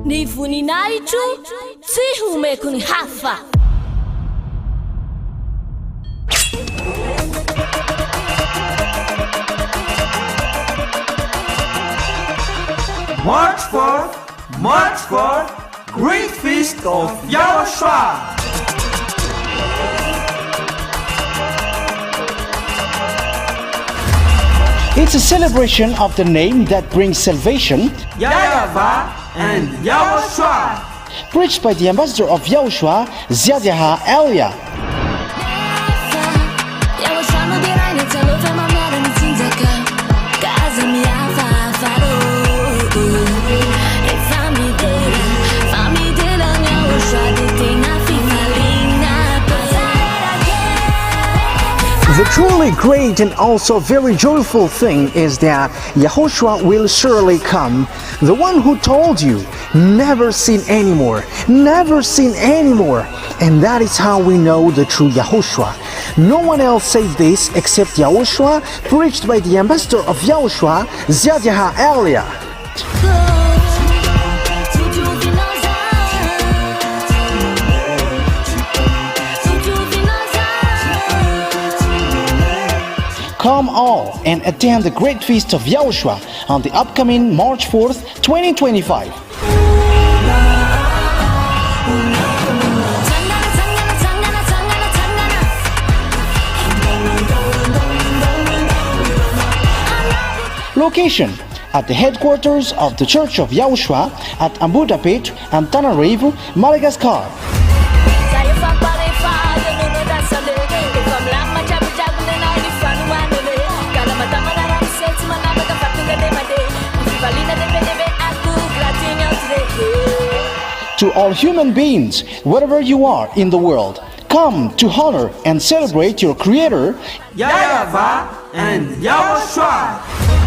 Ny voninahitro tsy homeko ny hafa. March 4th, Great Feast of YAHOSHUAH. It's a celebration of the name that brings salvation, YAHVAH and YAHOSHUAH. preached by the ambassador of YAHOSHUAH, YAHVAH. The truly great and also very joyful thing is that YAHOSHUAH will surely come. The one who told you, never sin anymore, never sin anymore. And that is how we know the true YAHOSHUAH. No one else says this except YAHOSHUAH, preached by the ambassador of YAHOSHUAH, YAHVAH. Come all and attend the Great Feast of YAHOSHUAH on the upcoming March 4th, 2025. Location: at the headquarters of the Church of YAHOSHUAH at Ambohidrapeto Antananarivo Madagascar. To all human beings, wherever you are in the world, come to honor and celebrate your Creator, YAHVAH and YAHOSHUAH.